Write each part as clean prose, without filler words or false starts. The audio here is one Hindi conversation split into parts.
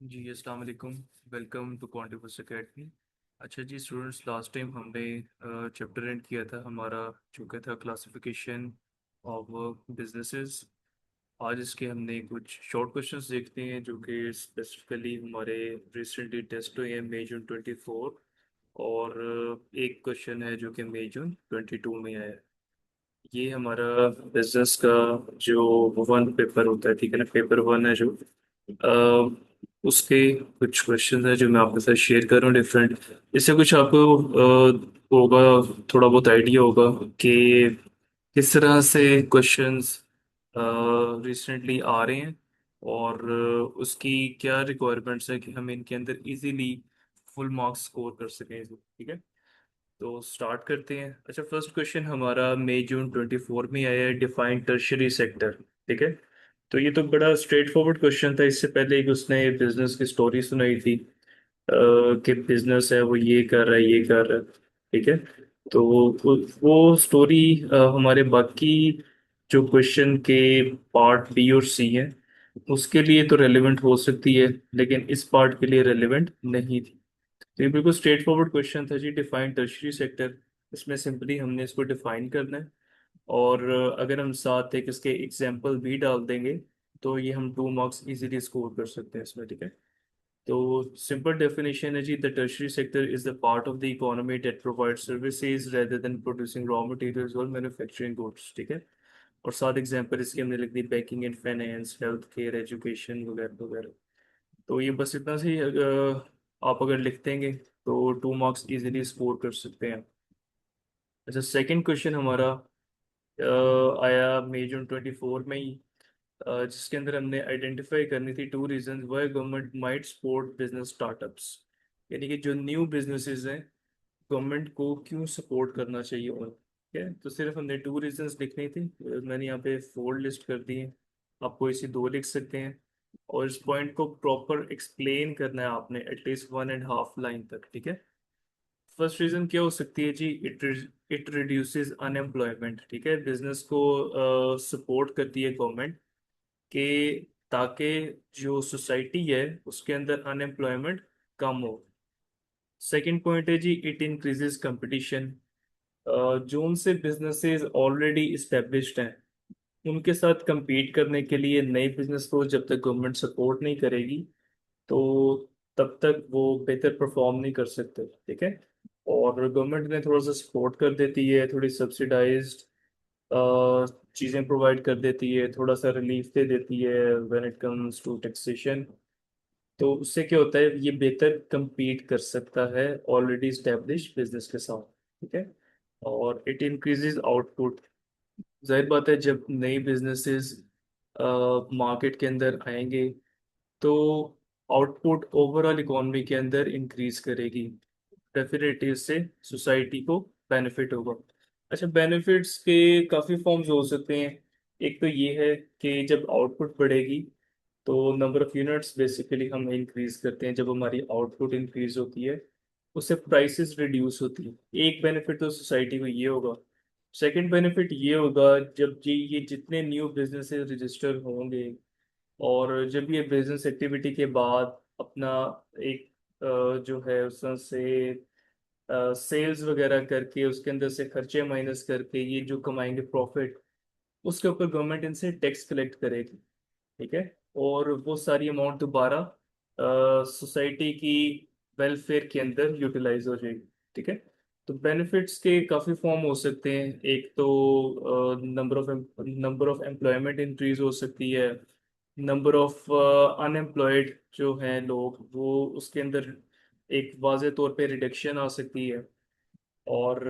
जी अस्सलाम वालेकुम। Welcome to Quantifis academy. अच्छा जी स्टूडेंट्स, लास्ट टाइम हमने चैप्टर एंड किया था हमारा, जो क्या था क्लासिफिकेशन ऑफ बिजनेसेस। आज इसके हमने कुछ शॉर्ट क्वेश्चंस देखते हैं जो कि स्पेसिफिकली हमारे रिसेंटली टेस्ट हुए हैं मई जून 24। और एक क्वेश्चन है जो कि मई जून 22 में आया है। ये हमारा बिजनेस का जो वन पेपर होता है, ठीक है ना, पेपर वन है जो उसके कुछ क्वेश्चन है जो मैं आपके साथ शेयर कर रहा हूँ डिफरेंट। इससे कुछ आपको होगा, थोड़ा बहुत आइडिया होगा कि किस तरह से क्वेश्चंस रिसेंटली आ रहे हैं और उसकी क्या रिक्वायरमेंट्स है कि हम इनके अंदर इजीली फुल मार्क्स स्कोर कर सकें, ठीक है। तो स्टार्ट करते हैं। अच्छा, फर्स्ट क्वेश्चन हमारा मई जून 24 में आया है, डिफाइन टर्शियरी सेक्टर, ठीक है। तो ये तो बड़ा स्ट्रेट फॉरवर्ड क्वेश्चन था। इससे पहले एक उसने बिजनेस की स्टोरी सुनाई थी कि बिजनेस है वो ये कर रहा है ये कर रहा है, ठीक है। तो वो स्टोरी हमारे बाकी जो क्वेश्चन के पार्ट बी और सी हैं उसके लिए तो रेलेवेंट हो सकती है, लेकिन इस पार्ट के लिए रेलेवेंट नहीं थी। तो ये बिल्कुल स्ट्रेट फॉरवर्ड क्वेश्चन था जी, डिफाइन टर्शियरी सेक्टर। इसमें सिंपली हमने इसको डिफाइन करना है और अगर हम साथ एक इसके एग्जाम्पल भी डाल देंगे तो ये हम 2 मार्क्स इजीली स्कोर कर सकते हैं इसमें, ठीक है। तो सिंपल डेफिनेशन है जी, the tertiary sector is the part of the economy that provide services rather than producing raw materials और मैन्युफैक्चरिंग गुड्स, ठीक है। और साथ एग्जाम्पल इसके हमने लिख दी banking and finance, health care, education वगैरह वगैरह। तो ये बस इतना से ही आप अगर लिख देंगे तो 2 मार्क्स इजीली स्कोर कर सकते हैं। अच्छा, सेकंड क्वेश्चन हमारा आया मई जून 24 में ही, जिसके अंदर हमने आइडेंटिफाई करनी थी 2 reasons why government might support business startups. यानी कि जो न्यू बिजनेसेस हैं गवर्नमेंट को क्यों सपोर्ट करना चाहिए उन्हें, ठीक है। तो सिर्फ हमने 2 रीजंस लिखनी थी। मैंने यहाँ पे 4 लिस्ट कर दी है, आप कोई सी 2 लिख सकते हैं। और इस पॉइंट को प्रॉपर एक्सप्लेन करना है आपने एटलीस्ट 1.5 लाइन तक, ठीक है। फर्स्ट रीजन क्या हो सकती है जी, इट रिड्यूसेस अनएम्प्लॉयमेंट, ठीक है। बिजनेस को सपोर्ट करती है गवर्नमेंट कि ताकि जो सोसाइटी है उसके अंदर अनएम्प्लॉयमेंट कम हो। सेकंड पॉइंट है जी, इट इंक्रीजेस कंपटीशन। जो उनसे बिजनेसेस ऑलरेडी इस्टेब्लिश्ड हैं उनके साथ compete करने के लिए नए बिजनेस को जब तक गवर्नमेंट सपोर्ट नहीं करेगी तो तब तक वो बेहतर परफॉर्म नहीं कर सकते, ठीक है। और गवर्नमेंट ने थोड़ा सा सपोर्ट कर देती है, थोड़ी सब्सिडाइज्ड चीज़ें प्रोवाइड कर देती है, थोड़ा सा रिलीफ दे देती है when it comes to taxation. तो उससे क्या होता है, ये बेहतर compete कर सकता है ऑलरेडी स्टैब्लिश बिजनेस के साथ, ठीक है। और इट इंक्रीजेज आउटपुट। जाहिर बात है जब नई बिजनेसेस मार्केट के अंदर आएंगे तो आउटपुट ओवरऑल इकोनॉमी के अंदर इंक्रीज करेगी। डेफिनेटली इससे सोसाइटी को बेनिफिट होगा। अच्छा, बेनिफिट्स के काफ़ी फॉर्म्स हो सकते हैं। एक तो ये है कि जब आउटपुट बढ़ेगी तो नंबर ऑफ यूनिट्स बेसिकली हम इंक्रीज करते हैं। जब हमारी आउटपुट इंक्रीज होती है उससे प्राइसेस रिड्यूस होती है। एक बेनिफिट तो सोसाइटी को ये होगा। सेकंड बेनिफिट ये होगा, जब ये जितने न्यू बिजनेसेस रजिस्टर होंगे और जब ये बिजनेस एक्टिविटी के बाद अपना एक जो है उसमें से सेल्स वगैरह करके उसके अंदर से खर्चे माइनस करके ये जो कमाएंगे प्रॉफिट, उसके ऊपर गवर्नमेंट इनसे टैक्स कलेक्ट करेगी, ठीक है। और वो सारी अमाउंट दोबारा सोसाइटी की वेलफेयर के अंदर यूटिलाइज हो जाएगी, ठीक है। तो बेनिफिट्स के काफ़ी फॉर्म हो सकते हैं। एक तो नंबर ऑफ एम्प्लॉयमेंट इंक्रीज हो सकती है। नंबर ऑफ अनएम्प्लॉयड जो हैं लोग वो उसके अंदर एक वाजे तौर पे रिडक्शन आ सकती है। और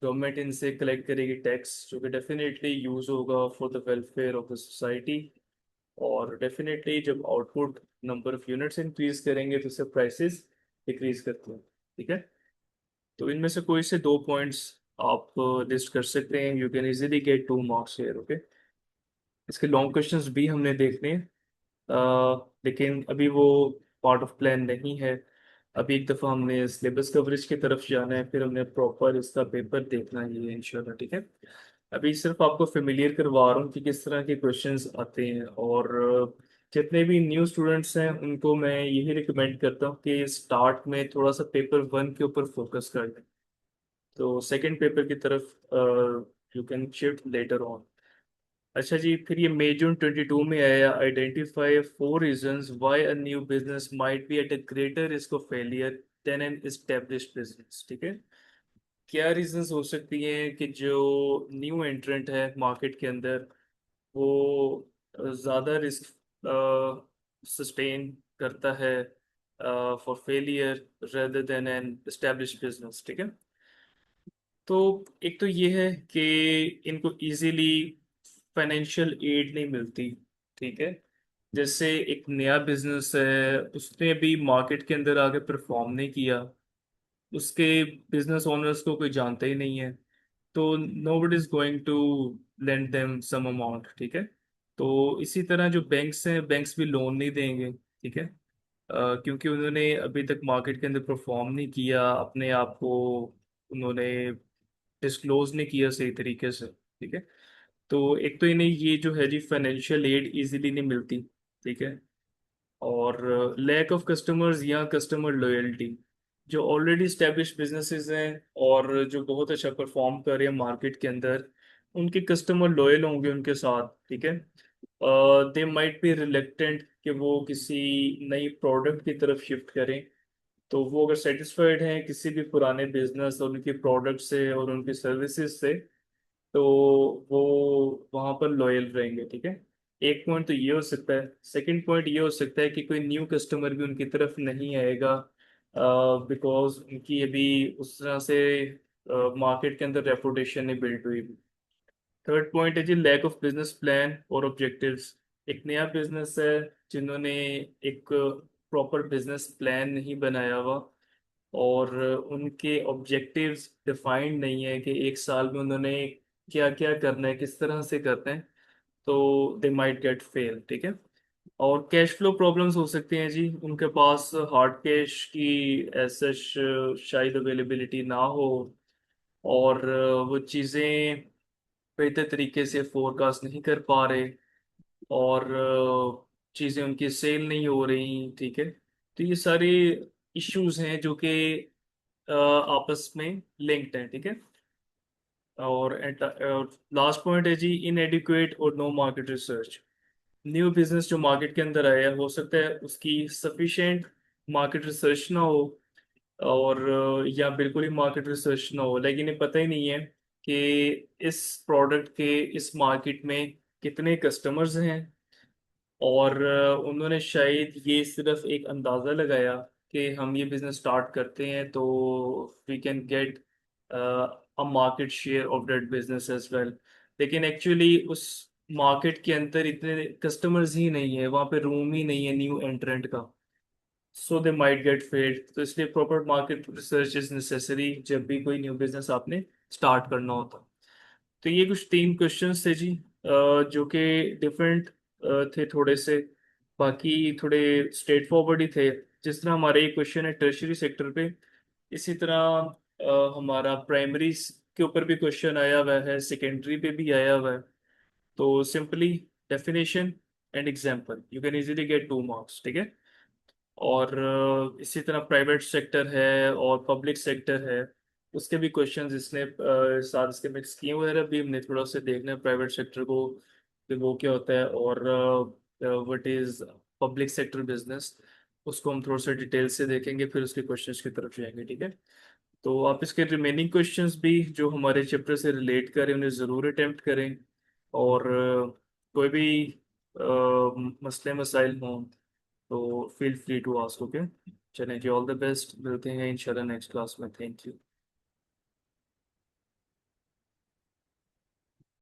गवर्नमेंट इनसे कलेक्ट करेगी टैक्स जो कि डेफिनेटली यूज होगा for the welfare of the society. और डेफिनेटली जब output number of units increase करेंगे तो उससे प्राइसेस डिक्रीज करते हैं, ठीक है। तो इनमें से कोई से 2 पॉइंट्स आप लिस्ट कर सकते हैं। You can easily get 2 marks here, okay. इसके लॉन्ग क्वेश्चंस भी हमने देखने हैं, लेकिन अभी वो पार्ट ऑफ प्लान नहीं है। अभी एक दफ़ा हमने सिलेबस कवरेज की तरफ जाना है, फिर हमने प्रॉपर इसका पेपर देखना ही है इंशाल्लाह, ठीक है। अभी सिर्फ आपको फेमिलियर करवा रहा हूँ कि किस तरह के क्वेश्चंस आते हैं। और जितने भी न्यू स्टूडेंट्स हैं उनको मैं यही रिकमेंड करता हूँ कि स्टार्ट में थोड़ा सा पेपर वन के ऊपर फोकस कर लें, तो सेकंड पेपर की तरफ you can shift later on. अच्छा जी, फिर ये मई जून 22 में आया, identify 4 reasons why a new business might be at a greater risk of failure than an established business. ठीक है, क्या रीजंस हो सकती हैं कि जो न्यू एंट्रेंट है मार्केट के अंदर वो ज़्यादा रिस्क सस्टेन करता है for failure rather than an established business. ठीक है, तो एक तो ये है कि इनको इजीली फाइनेंशियल एड नहीं मिलती। ठीक है, जैसे एक नया बिजनेस है, उसने अभी मार्केट के अंदर आके परफॉर्म नहीं किया, उसके बिजनेस ओनर्स को कोई जानता ही नहीं है, तो nobody is going to lend them some amount. ठीक है, तो इसी तरह जो बैंक्स हैं, बैंक्स भी लोन नहीं देंगे। ठीक है, क्योंकि उन्होंने अभी तक मार्केट के अंदर परफॉर्म नहीं किया, अपने आप को उन्होंने डिस्क्लोज नहीं किया सही तरीके से। ठीक है, तो एक तो इन्हें ये जो है जी फाइनेंशियल एड इजीली नहीं मिलती। ठीक है, और लैक ऑफ कस्टमर्स या कस्टमर लॉयल्टी, जो ऑलरेडी स्टैब्लिश बिजनेसेस हैं और जो बहुत अच्छा परफॉर्म कर रहे हैं मार्केट के अंदर, उनके कस्टमर लॉयल होंगे उनके साथ। ठीक है, दे माइट बी रिलेक्टेंट कि वो किसी नई प्रोडक्ट की तरफ शिफ्ट करें, तो वो अगर सेटिस्फाइड हैं किसी भी पुराने बिजनेस और उनके प्रोडक्ट से और उनकी सर्विसेज से, तो वो वहां पर लॉयल रहेंगे। ठीक है, एक पॉइंट तो ये हो सकता है। सेकंड पॉइंट ये हो सकता है कि कोई न्यू कस्टमर भी उनकी तरफ नहीं आएगा, बिकॉज उनकी अभी उस तरह से मार्केट के अंदर रेपुटेशन नहीं बिल्ड हुई। थर्ड पॉइंट है जी लैक ऑफ बिजनेस प्लान और ऑब्जेक्टिव्स। एक नया बिजनेस है, जिन्होंने एक प्रॉपर बिजनेस प्लान नहीं बनाया हुआ और उनके ऑब्जेक्टिव्स डिफाइंड नहीं है कि एक साल में उन्होंने क्या क्या करना है, किस तरह से करना है, तो दे माइट गेट फेल। ठीक है, और कैश फ्लो प्रॉब्लम्स हो सकती हैं जी, उनके पास हार्ड कैश की ऐसा शायद अवेलेबिलिटी ना हो, और वो चीज़ें बेहतर तरीके से फोरकास्ट नहीं कर पा रहे, और चीज़ें उनकी सेल नहीं हो रही। ठीक है, तो ये सारे इश्यूज हैं जो कि आपस में लिंक्ड हैं। ठीक है, और लास्ट पॉइंट है जी इनएडिक्वेट और no market research. New business जो मार्केट के अंदर आया, हो सकता है उसकी सफिशिएंट मार्केट रिसर्च ना हो, और या बिल्कुल ही मार्केट रिसर्च ना हो, लेकिन इन्हें पता ही नहीं है कि इस प्रोडक्ट के इस मार्केट में कितने कस्टमर्स हैं, और उन्होंने शायद ये सिर्फ एक अंदाज़ा लगाया कि हम ये बिजनेस स्टार्ट करते हैं तो we can get a market share of that business as well, लेकिन एक्चुअली उस मार्केट के अंदर इतने कस्टमर्स ही नहीं है, वहाँ पे रूम ही नहीं है न्यू एंट्रेंट का, सो दे माइट गेट फेल्ड। तो इसलिए proper market research is necessary जब भी कोई न्यू बिजनेस आपने स्टार्ट करना होता। तो ये कुछ 3 क्वेश्चंस थे जी, जो कि डिफरेंट थे थोड़े से, बाकी थोड़े स्ट्रेट फॉरवर्ड ही थे। जिस तरह हमारे ये क्वेश्चन है टर्शरी सेक्टर पे, इसी तरह हमारा प्राइमरी के ऊपर भी क्वेश्चन आया हुआ है, सेकेंडरी पे भी आया हुआ है। तो simply definition and example, you can easily get 2 marks. ठीक है, और इसी तरह प्राइवेट सेक्टर है और पब्लिक सेक्टर है, उसके भी क्वेश्चंस इसने साथ इसके मिक्स किए हुए हैं। अभी हमने थोड़ा सा देखना है प्राइवेट सेक्टर को कि वो क्या होता है, और what is public sector business, उसको हम थोड़ा सा डिटेल से देखेंगे, फिर उसके क्वेश्चंस की तरफ जाएंगे। ठीक है, तो आप इसके रिमेनिंग क्वेश्चंस भी जो हमारे चैप्टर से रिलेट करें उन्हें ज़रूर अटेम्प्ट करें, और कोई भी मसले मसाइल हों तो feel free to ask. Okay, चलें जी, ऑल द बेस्ट, मिलते हैं इंशाल्लाह नेक्स्ट क्लास में। Thank you.